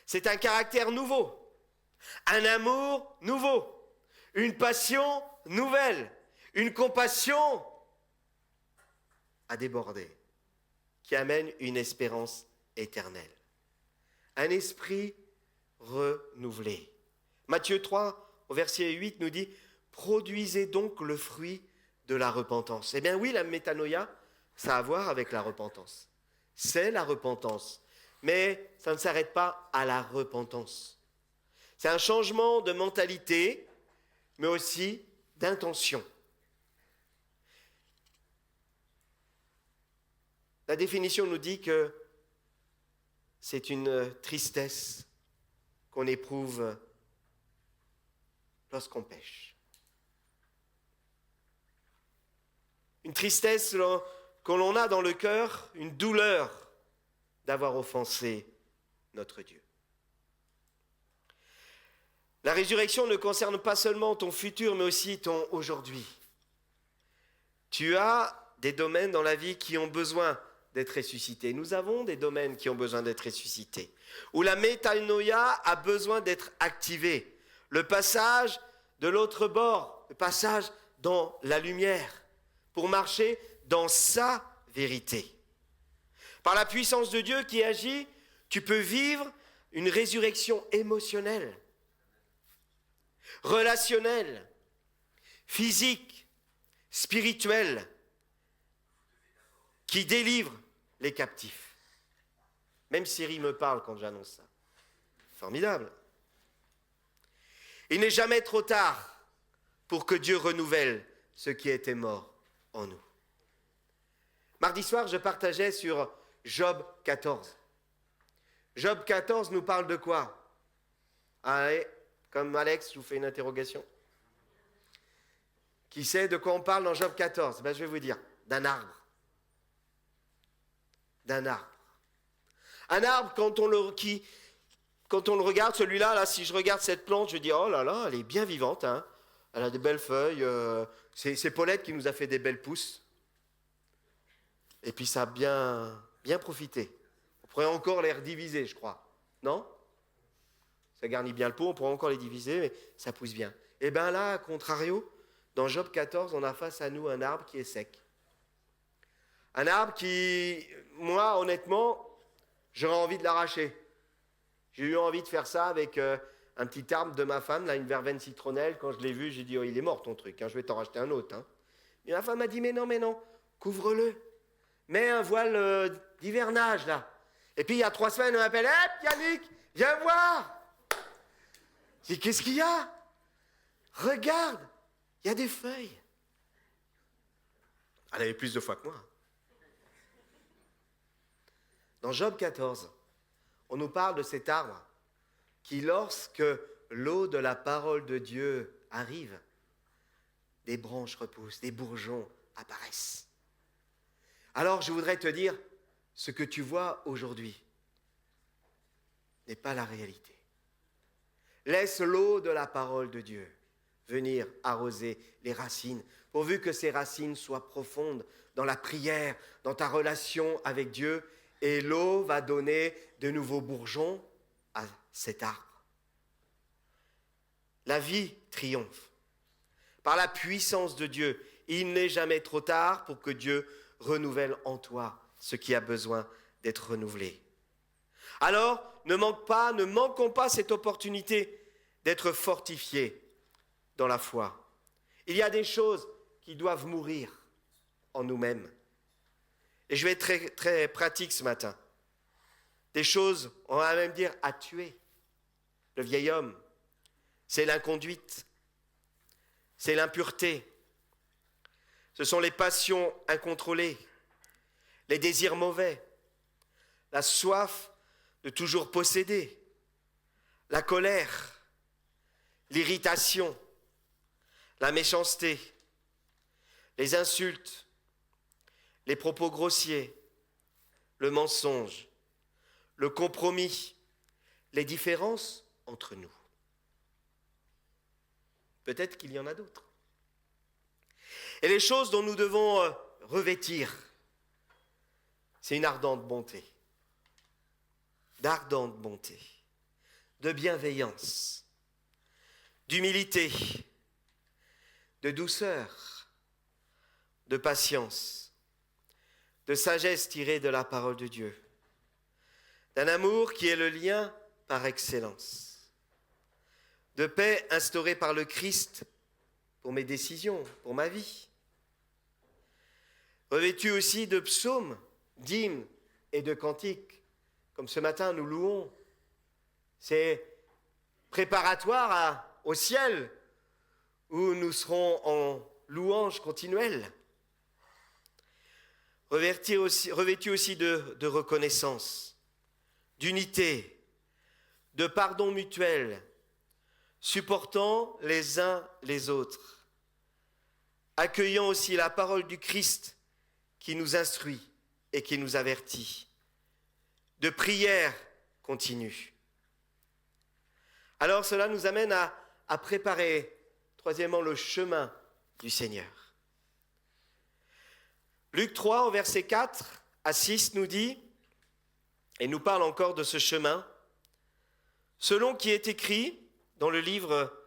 C'est un caractère nouveau, un amour nouveau, une passion nouvelle, une compassion à déborder, qui amène une espérance éternelle. Un esprit renouvelé. Matthieu 3, au verset 8, nous dit « Produisez donc le fruit de la repentance ». Eh bien oui, la métanoïa, ça a à voir avec la repentance. C'est la repentance. Mais ça ne s'arrête pas à la repentance. C'est un changement de mentalité, mais aussi d'intention. La définition nous dit que c'est une tristesse qu'on éprouve lorsqu'on pêche. Une tristesse que l'on a dans le cœur, une douleur d'avoir offensé notre Dieu. La résurrection ne concerne pas seulement ton futur, mais aussi ton aujourd'hui. Tu as des domaines dans la vie qui ont besoin d'être ressuscités. Nous avons des domaines qui ont besoin d'être ressuscités. Où la métanoïa a besoin d'être activée. Le passage de l'autre bord, le passage dans la lumière, pour marcher dans sa vérité. Par la puissance de Dieu qui agit, tu peux vivre une résurrection émotionnelle, relationnelle, physique, spirituelle, qui délivre les captifs. Même Siri me parle quand j'annonce ça. Formidable. Il n'est jamais trop tard pour que Dieu renouvelle ce qui était mort en nous. Mardi soir, je partageais sur Job 14. Job 14 nous parle de quoi? Allez, comme Alex, je vous fais une interrogation. Qui sait de quoi on parle dans Job 14? Je vais vous dire, d'un arbre. D'un arbre. Un arbre, quand on le regarde, celui-là, là, si je regarde cette plante, je dis, oh là là, elle est bien vivante, hein. Elle a des belles feuilles, c'est Paulette qui nous a fait des belles pousses. Et puis ça a bien profité. On pourrait encore les rediviser, je crois. Non? Ça garnit bien le pot, on pourrait encore les diviser, mais ça pousse bien. Et bien là, à contrario, dans Job 14, on a face à nous un arbre qui est sec. Un arbre qui, moi, honnêtement, j'aurais envie de l'arracher. J'ai eu envie de faire ça avec un petit arbre de ma femme, là, une verveine citronnelle. Quand je l'ai vu, j'ai dit, oh, il est mort ton truc, hein, je vais t'en racheter un autre. Hein. Et ma femme m'a dit, mais non, couvre-le. Mets un voile d'hivernage, là. Et puis, il y a 3 semaines, on m'appelle, hé, Yannick, viens voir. J'ai dit, qu'est-ce qu'il y a? Regarde, il y a des feuilles. Elle avait plus de foi que moi. Dans Job 14, on nous parle de cet arbre qui, lorsque l'eau de la parole de Dieu arrive, des branches repoussent, des bourgeons apparaissent. Alors je voudrais te dire, ce que tu vois aujourd'hui n'est pas la réalité. Laisse l'eau de la parole de Dieu venir arroser les racines, pourvu que ces racines soient profondes dans la prière, dans ta relation avec Dieu, et l'eau va donner de nouveaux bourgeons à cet arbre. La vie triomphe. Par la puissance de Dieu, il n'est jamais trop tard pour que Dieu renouvelle en toi ce qui a besoin d'être renouvelé. Alors, ne manquons pas cette opportunité d'être fortifiés dans la foi. Il y a des choses qui doivent mourir en nous-mêmes. Et je vais être très, très pratique ce matin. Des choses, on va même dire, à tuer. Le vieil homme, c'est l'inconduite, c'est l'impureté, ce sont les passions incontrôlées, les désirs mauvais, la soif de toujours posséder, la colère, l'irritation, la méchanceté, les insultes, les propos grossiers, le mensonge, le compromis, les différences entre nous. Peut-être qu'il y en a d'autres. Et les choses dont nous devons revêtir, c'est une ardente bonté. D'ardente bonté. de bienveillance, d'humilité, de douceur, de patience, de sagesse tirée de la parole de Dieu, d'un amour qui est le lien par excellence, de paix instaurée par le Christ pour mes décisions, pour ma vie, revêtu aussi de psaumes, d'hymnes et de cantiques, comme ce matin nous louons. C'est préparatoire au ciel, où nous serons en louange continuelle. Revêtu aussi de reconnaissance, d'unité, de pardon mutuel, supportant les uns les autres, accueillant aussi la parole du Christ qui nous instruit et qui nous avertit, de prière continue. Alors cela nous amène à préparer, troisièmement, le chemin du Seigneur. Luc 3, au verset 4 à 6, nous dit, et nous parle encore de ce chemin, selon qui est écrit dans le livre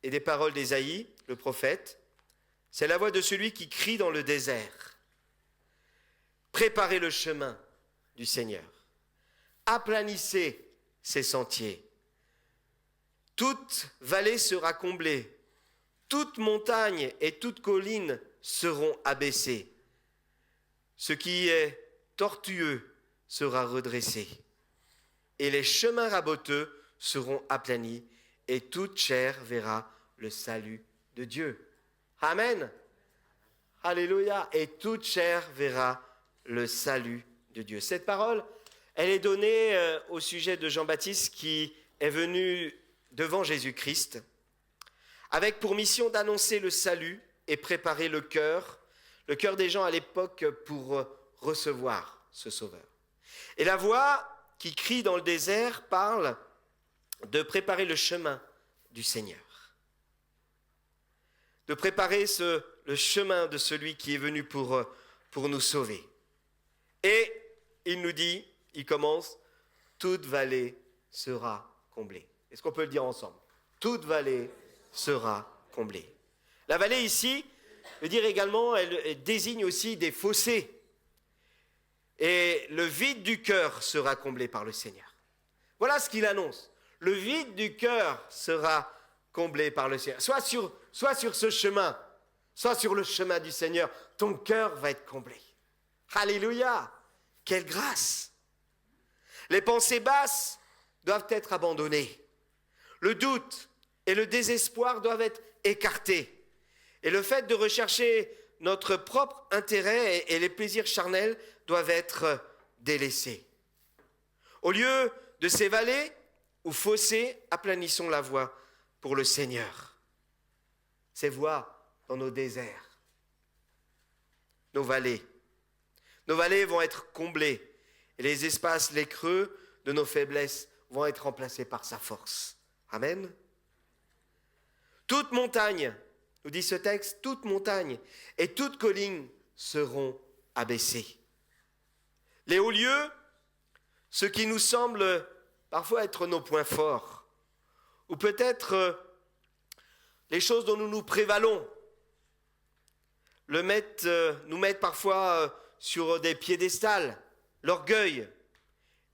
et des paroles d'Ésaïe, le prophète, c'est la voix de celui qui crie dans le désert. Préparez le chemin du Seigneur. Aplanissez ses sentiers. Toute vallée sera comblée. Toute montagne et toute colline seront abaissées. Ce qui est tortueux sera redressé. Et les chemins raboteux seront aplanis. Et toute chair verra le salut de Dieu. Amen. Alléluia. Et toute chair verra le salut de Dieu. Cette parole, elle est donnée au sujet de Jean-Baptiste qui est venu devant Jésus-Christ avec pour mission d'annoncer le salut et préparer le cœur des gens à l'époque pour recevoir ce Sauveur. Et la voix qui crie dans le désert parle de préparer le chemin du Seigneur, de préparer le chemin de celui qui est venu pour nous sauver. Et il nous dit, il commence, toute vallée sera comblée. Est-ce qu'on peut le dire ensemble? Toute vallée sera comblée. La vallée ici veut dire également, elle désigne aussi des fossés. Et le vide du cœur sera comblé par le Seigneur. Voilà ce qu'il annonce. Le vide du cœur sera comblé par le Seigneur. Soit sur ce chemin, soit sur le chemin du Seigneur, ton cœur va être comblé. Alléluia! Quelle grâce! Les pensées basses doivent être abandonnées. Le doute et le désespoir doivent être écartés. Et le fait de rechercher notre propre intérêt et les plaisirs charnels doivent être délaissés. Au lieu de ces vallées ou fossés, aplanissons la voie pour le Seigneur. Ces voies dans nos déserts, nos vallées. Nos vallées vont être comblées et les espaces, les creux de nos faiblesses vont être remplacés par sa force. Amen. Toute montagne, nous dit ce texte, toute montagne et toute colline seront abaissées. Les hauts lieux, ce qui nous semble parfois être nos points forts, ou peut-être les choses dont nous nous prévalons, nous mettent parfois sur des piédestals, l'orgueil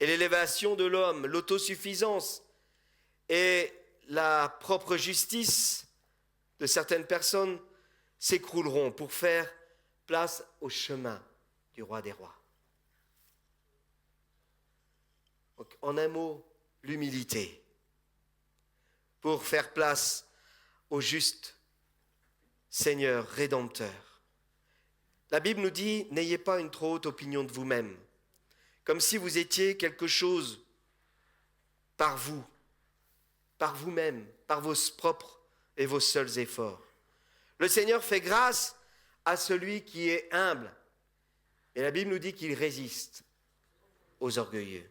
et l'élévation de l'homme, l'autosuffisance et la propre justice de certaines personnes s'écrouleront pour faire place au chemin du roi des rois. Donc, en un mot, l'humilité pour faire place au juste Seigneur rédempteur. La Bible nous dit, n'ayez pas une trop haute opinion de vous-même, comme si vous étiez quelque chose par vous, par vous-même, par vos propres et vos seuls efforts. Le Seigneur fait grâce à celui qui est humble. Et la Bible nous dit qu'il résiste aux orgueilleux.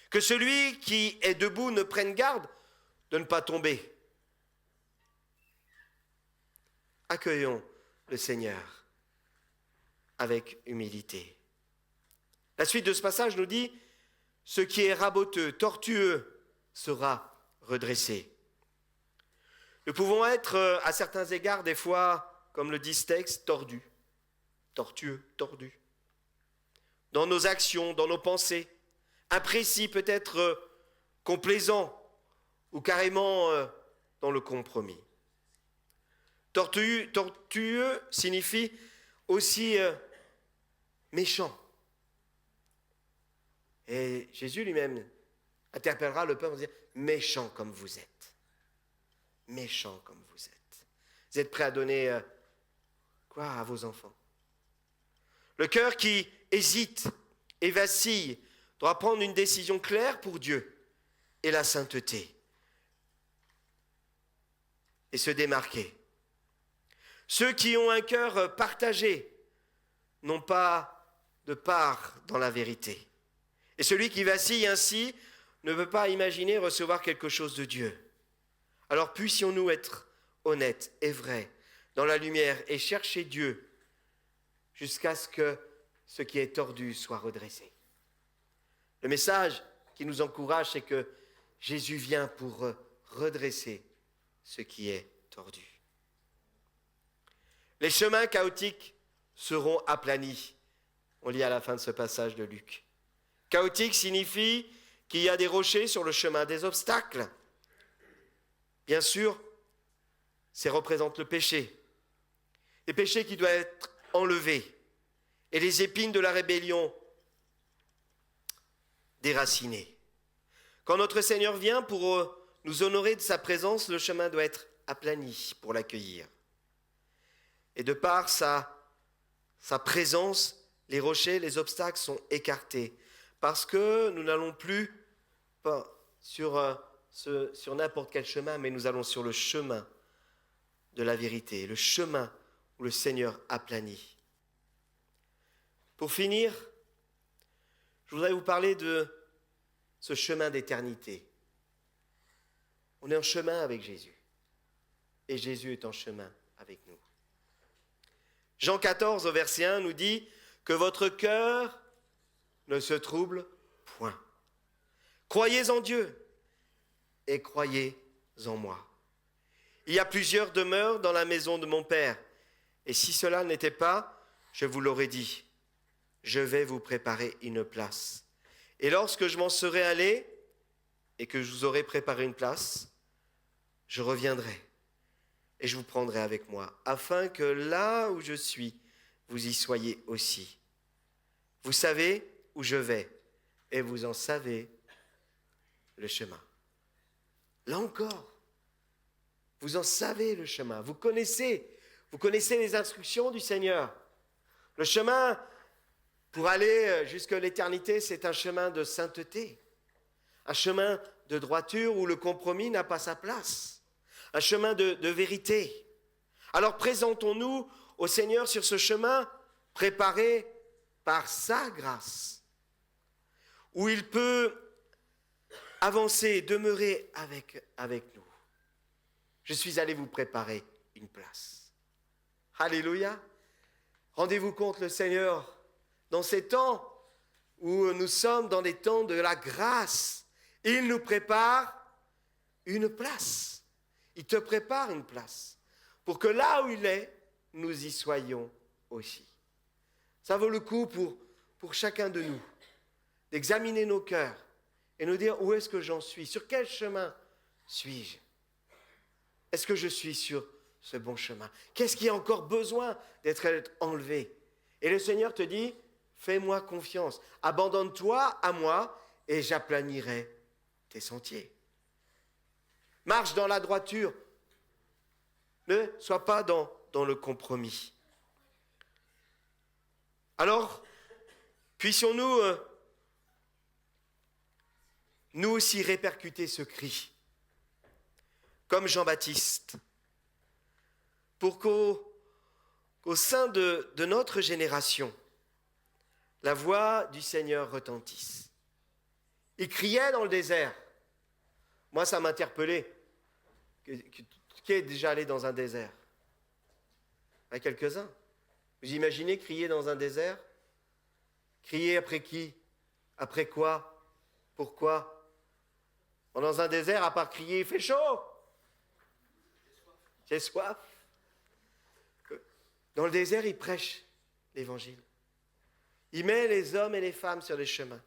Que celui qui est debout ne prenne garde de ne pas tomber. Accueillons le Seigneur avec humilité. La suite de ce passage nous dit, ce qui est raboteux, tortueux, sera redressé. Nous pouvons être, à certains égards, des fois, comme le dit ce texte, tordus, tortueux, tordus. Dans nos actions, dans nos pensées, imprécis, peut-être complaisants, ou carrément dans le compromis. Tortueux signifie aussi méchant. Et Jésus lui-même interpellera le peuple en disant « méchant comme vous êtes. Méchant comme vous êtes. » Vous êtes prêts à donner quoi à vos enfants? Le cœur qui hésite et vacille doit prendre une décision claire pour Dieu et la sainteté et se démarquer. Ceux qui ont un cœur partagé n'ont pas de part dans la vérité. Et celui qui vacille ainsi ne peut pas imaginer recevoir quelque chose de Dieu. Alors puissions-nous être honnêtes et vrais dans la lumière et chercher Dieu jusqu'à ce que ce qui est tordu soit redressé. Le message qui nous encourage, c'est que Jésus vient pour redresser ce qui est tordu. Les chemins chaotiques seront aplanis. On lit à la fin de ce passage de Luc. Chaotique signifie qu'il y a des rochers sur le chemin, des obstacles. Bien sûr, ça représente le péché. Les péchés qui doivent être enlevés et les épines de la rébellion déracinées. Quand notre Seigneur vient pour nous honorer de sa présence, le chemin doit être aplani pour l'accueillir. Et de par sa présence, les rochers, les obstacles sont écartés. Parce que nous n'allons plus pas sur n'importe quel chemin, mais nous allons sur le chemin de la vérité, le chemin où le Seigneur aplanit. Pour finir, je voudrais vous parler de ce chemin d'éternité. On est en chemin avec Jésus. Et Jésus est en chemin avec nous. Jean 14, au verset 1, nous dit que votre cœur ne se trouble point. Croyez en Dieu et croyez en moi. Il y a plusieurs demeures dans la maison de mon Père. Et si cela n'était pas, je vous l'aurais dit. Je vais vous préparer une place. Et lorsque je m'en serai allé et que je vous aurai préparé une place, je reviendrai et je vous prendrai avec moi, afin que là où je suis, vous y soyez aussi. Vous savez où je vais et vous en savez le chemin. Là encore, vous en savez le chemin. Vous connaissez les instructions du Seigneur. Le chemin pour aller jusqu'à l'éternité, c'est un chemin de sainteté, un chemin de droiture où le compromis n'a pas sa place, un chemin de vérité. Alors présentons-nous au Seigneur sur ce chemin préparé par sa grâce, où il peut avancer, demeurer avec nous. Je suis allé vous préparer une place. Alléluia. Rendez-vous compte, le Seigneur, dans ces temps où nous sommes dans des temps de la grâce, il nous prépare une place. Il te prépare une place pour que là où il est, nous y soyons aussi. Ça vaut le coup pour chacun de nous d'examiner nos cœurs et nous dire où est-ce que j'en suis, sur quel chemin suis-je? Est-ce que je suis sur ce bon chemin? Qu'est-ce qui a encore besoin d'être enlevé? Et le Seigneur te dit, fais-moi confiance, abandonne-toi à moi et j'aplanirai tes sentiers. Marche dans la droiture, ne sois pas dans le compromis. Alors, puissions-nous nous aussi répercuter ce cri, comme Jean-Baptiste, pour qu'au sein de notre génération, la voix du Seigneur retentisse. Il criait dans le désert. Moi, ça m'interpellait. Qui est déjà allé dans un désert? Il y a quelques-uns. Vous imaginez crier dans un désert? Crier après qui? Après quoi? Pourquoi? Dans un désert, à part crier, il fait chaud. J'ai soif. Dans le désert, il prêche l'évangile. Il met les hommes et les femmes sur les chemins.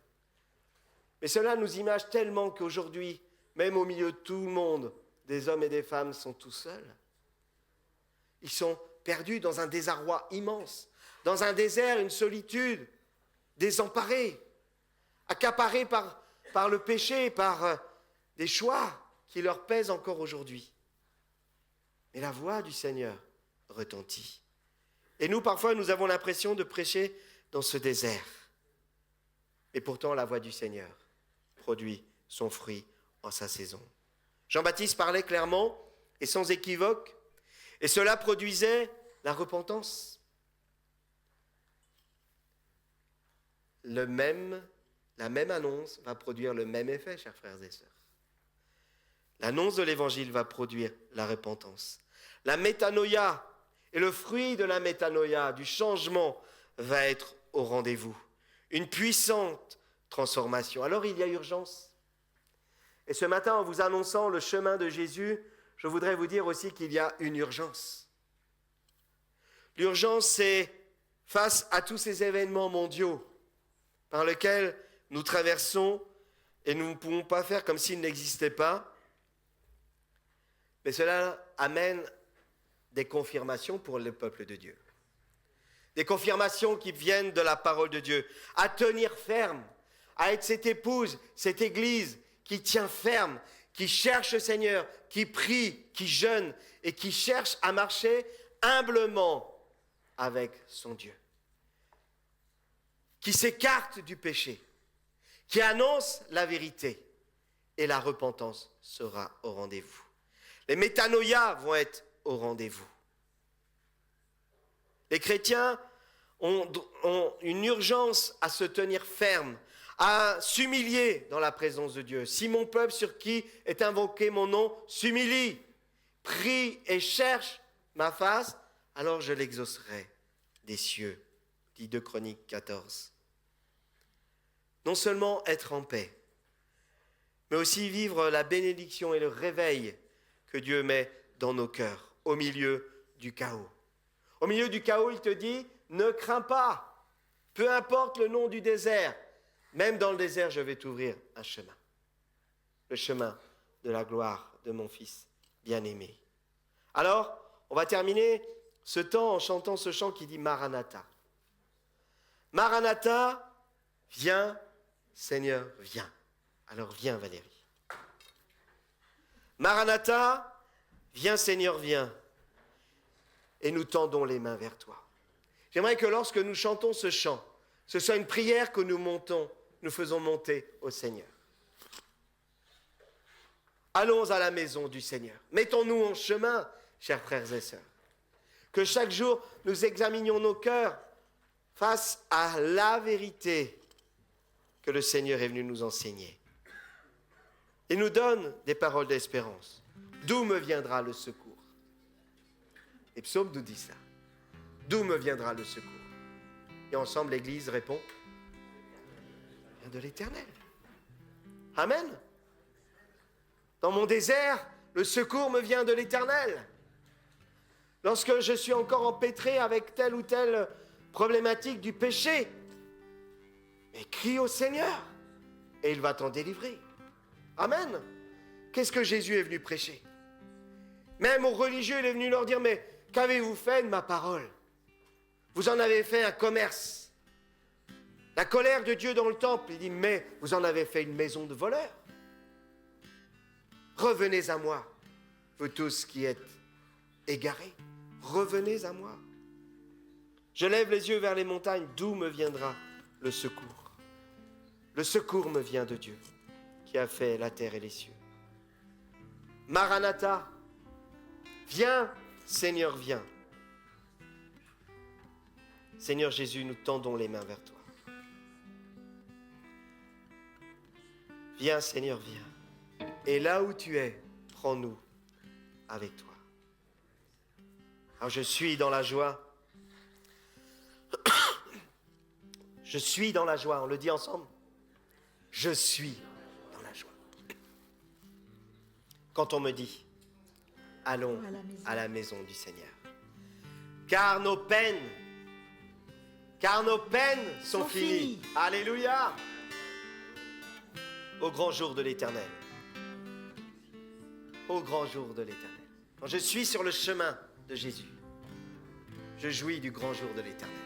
Mais cela nous image tellement qu'aujourd'hui, même au milieu de tout le monde, des hommes et des femmes sont tout seuls. Ils sont perdus dans un désarroi immense, dans un désert, une solitude, désemparés, accaparés par le péché, par des choix qui leur pèsent encore aujourd'hui. Mais la voix du Seigneur retentit. Et nous, parfois, nous avons l'impression de prêcher dans ce désert. Et pourtant, la voix du Seigneur produit son fruit en sa saison. Jean-Baptiste parlait clairement et sans équivoque, et cela produisait la repentance. La même annonce va produire le même effet, chers frères et sœurs. L'annonce de l'évangile va produire la repentance. La métanoïa et le fruit de la métanoïa, du changement, va être au rendez-vous. Une puissante transformation. Alors il y a urgence. Et ce matin, en vous annonçant le chemin de Jésus, je voudrais vous dire aussi qu'il y a une urgence. L'urgence, c'est face à tous ces événements mondiaux par lesquels nous traversons et nous ne pouvons pas faire comme s'ils n'existaient pas. Mais cela amène des confirmations pour le peuple de Dieu. Des confirmations qui viennent de la parole de Dieu. À tenir ferme, à être cette épouse, cette église qui tient ferme, qui cherche le Seigneur, qui prie, qui jeûne et qui cherche à marcher humblement avec son Dieu. Qui s'écarte du péché, qui annonce la vérité et la repentance sera au rendez-vous. Les métanoïas vont être au rendez-vous. Les chrétiens ont une urgence à se tenir ferme, à s'humilier dans la présence de Dieu. Si mon peuple sur qui est invoqué mon nom s'humilie, prie et cherche ma face, alors je l'exaucerai des cieux, dit 2 Chroniques 14. Non seulement être en paix, mais aussi vivre la bénédiction et le réveil que Dieu met dans nos cœurs, au milieu du chaos. Au milieu du chaos, il te dit, ne crains pas, peu importe le nom du désert, même dans le désert, je vais t'ouvrir un chemin. Le chemin de la gloire de mon Fils bien-aimé. Alors, on va terminer ce temps en chantant ce chant qui dit Maranatha. Maranatha, viens, Seigneur, viens. Alors viens, Valérie. Maranatha, viens, Seigneur, viens. Et nous tendons les mains vers toi. J'aimerais que lorsque nous chantons ce chant, ce soit une prière que nous faisons monter au Seigneur. Allons à la maison du Seigneur. Mettons-nous en chemin, chers frères et sœurs. Que chaque jour, nous examinions nos cœurs face à la vérité que le Seigneur est venu nous enseigner. Il nous donne des paroles d'espérance. D'où me viendra le secours? Les psaumes nous disent ça. D'où me viendra le secours? Et ensemble, l'Église répond, vient de l'Éternel. Amen. Dans mon désert, le secours me vient de l'Éternel. Lorsque je suis encore empêtré avec telle ou telle problématique du péché, mais crie au Seigneur et il va t'en délivrer. Amen. Qu'est-ce que Jésus est venu prêcher? Même aux religieux, il est venu leur dire, mais qu'avez-vous fait de ma parole? Vous en avez fait un commerce. La colère de Dieu dans le temple, il dit, mais vous en avez fait une maison de voleurs. Revenez à moi, vous tous qui êtes égarés. Revenez à moi. Je lève les yeux vers les montagnes, d'où me viendra le secours? Le secours me vient de Dieu, qui a fait la terre et les cieux. Maranatha, viens, Seigneur, viens. Seigneur Jésus, nous tendons les mains vers toi. Viens, Seigneur, viens. Et là où tu es, prends-nous avec toi. Alors je suis dans la joie. Je suis dans la joie, on le dit ensemble. Je suis quand on me dit « Allons à la maison du Seigneur ». Car nos peines sont finies. Alléluia. Au grand jour de l'Éternel. Au grand jour de l'Éternel. Quand je suis sur le chemin de Jésus, je jouis du grand jour de l'Éternel.